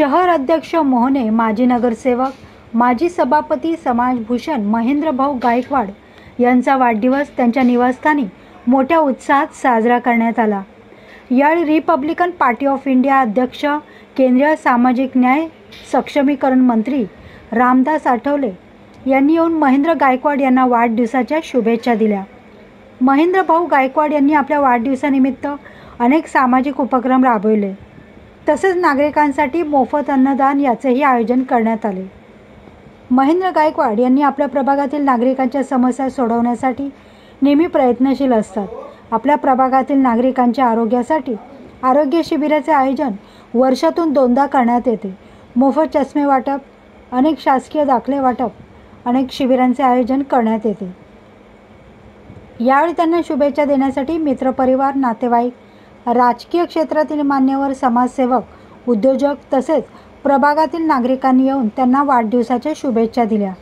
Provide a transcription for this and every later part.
शहर अध्यक्ष मोहने, माजी नगरसेवक, माजी सभापती समाजभूषण महेंद्रभाऊ गायकवाड यांचा वाढदिवस त्यांच्या निवासस्थानी मोठ्या उत्साहात साजरा करण्यात आला। यावेळी रिपब्लिकन पार्टी ऑफ इंडिया अध्यक्ष, केंद्रीय सामाजिक न्याय सक्षमीकरण मंत्री रामदास आठवले यांनी येऊन महेंद्र गायकवाड यांना वाढदिवसाच्या शुभेच्छा दिल्या। महेंद्रभाऊ गायकवाड यांनी आपल्या वाढदिवसानिमित्त अनेक सामाजिक उपक्रम राबवले, तसेच नागरिकांसाठी मोफत अन्नदान याचेही आयोजन करण्यात आले। महेंद्र गायकवाड यांनी आपल्या प्रभागातील नागरिकांच्या समस्या सोडवण्यासाठी नेहमी प्रयत्नशील असतात। आपल्या प्रभागातील नागरिकांच्या आरोग्यासाठी आरोग्य शिबिराचे आयोजन वर्षातून 2दा करण्यात येते। मोफत चष्मे वाटप, अनेक शासकीय दाखले वाटप, अनेक शिबिरांचे आयोजन करण्यात येते। यावेळी त्यांना शुभेच्छा देण्यासाठी मित्रपरिवार, नातेवाईक, राजकीय क्षेत्रातील मान्यवर, समाजसेवक, उद्योजक तसेच प्रभागातील नागरिकांनी येऊन त्यांना वाढदिवसाच्या शुभेच्छा दिल्या।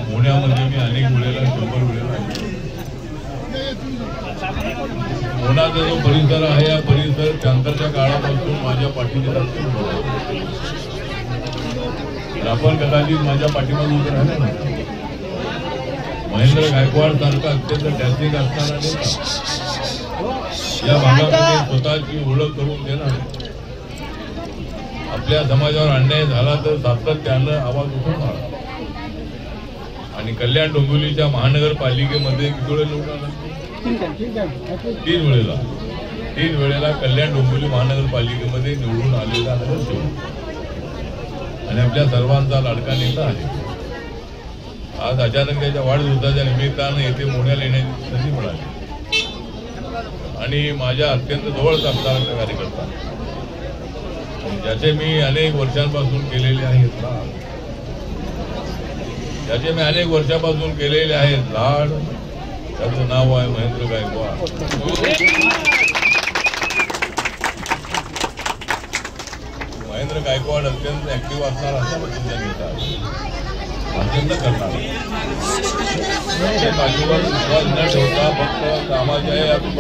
पुण्यामध्ये मी अनेक वेळेला 100 वेळेला पुण्याचा जो परिसर आहे, या परिसर टँकरच्या काळापासून माझ्या पाठीशी आपण कदाचित माझ्या पाठीमागे उभे राहिले ना। महेंद्र गायकवाड सारखा अत्यंत टॅक्सिक असताना या भागामध्ये स्वतःची ओळख करून देणार, आपल्या समाजावर अन्याय झाला तर सातत्यानं आवाज उठवणार आणि कल्याण डोंबिवलीच्या महानगरपालिकेमध्ये किती वेळा निवडून आला? 3 वेळेला कल्याण डोंबिवली महानगरपालिकेमध्ये निवडून आलेला नगरसेवक आणि आपल्या सर्वांचा लाडका नेता आहे। आज अचानक त्याच्या वाढदिवसाच्या निमित्तानं येथे पुण्याला येण्याची संधी मिळाली आणि माझ्या अत्यंत जवळचा असणारा कार्यकर्ता, ज्याचे मी अनेक वर्षांपासून केलेले आहेत लाड, ज्याचे मी अनेक वर्षापासून केलेले आहेत लाड, त्याचं नाव आहे महेंद्र गायकवाड। महेंद्र गायकवाड अत्यंत ऍक्टिव्ह असणार असा पद्धतीचा नेता अत्यंत करणार, बाजूवर विश्वास न ठेवता फक्त कामाचे आहे आपण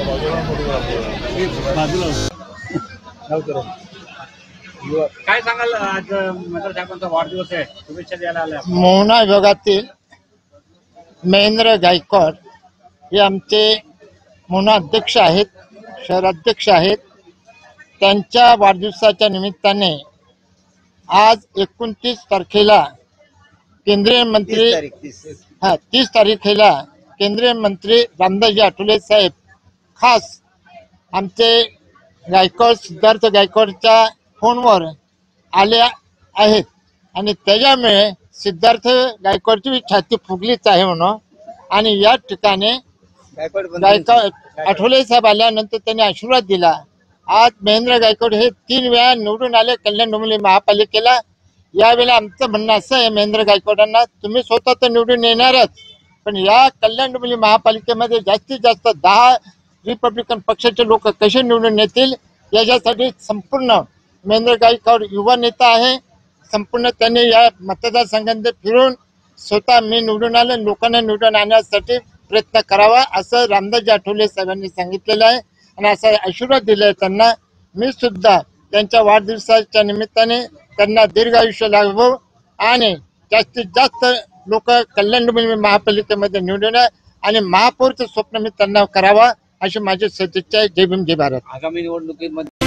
बाजूला काय सांगाल? आज महेंद्र साहेबांचा वाढदिवस आहे, शुभेच्छा द्यायला आल्या। मोहना विभागातील महेंद्र गायकवाड हे आमचे मोहना अध्यक्ष आहेत, शहर अध्यक्ष आहेत। त्यांच्या वाढदिवसाच्या निमित्ताने आज 29 तारखेला केंद्रीय मंत्री 30 तारखेला केंद्रीय मंत्री रामदासजी आठवले साहेब खास आमचे गायकवाड सिद्धार्थ गायकवाडच्या फोनवर आल्या आहेत आणि त्याच्यामुळे सिद्धार्थ गायकवाडची छाती फुगलीच आहे म्हणून. आणि या ठिकाणी गायकवाड आठवले साहेब आल्यानंतर त्यांनी आशीर्वाद दिला. आज महेंद्र गायकवाड हे 3 वेळा निवडून आले कल्याण डोंबिवली महापालिकेला. यावेळेला आमचं म्हणणं असं आहे महेंद्र गायकवाडांना, तुम्ही स्वतः तर निवडून येणारच, पण या कल्याण डोंबिवली महापालिकेमध्ये जास्तीत जास्त 10 रिपब्लिकन पक्षाचे लोक कसे निवडून येतील याच्यासाठी संपूर्ण महेंद्र गायकवाड युवा नेता आहे. संपूर्ण त्यांनी या मतदारसंघांमध्ये फिरून स्वतः मी निवडून आलो, लोकांना निवडून आणण्यासाठी प्रयत्न करावा असं रामदासजी आठवले साहेबांनी सांगितलेलं आहे आणि असा आशीर्वाद दिलाय त्यांना. मी सुद्धा त्यांच्या वाढदिवसाच्या निमित्ताने त्यांना दीर्घ आयुष्य लाभो आणि जास्तीत जास्त लोक कल्याण डोंबिवली महापालिकेमध्ये निवडून आणि महापौरचं स्वप्न मी त्यांना करावा अशी माझी सदिच्छा आहे. जय भीम जय भारत. आगामी निवडणुकीमध्ये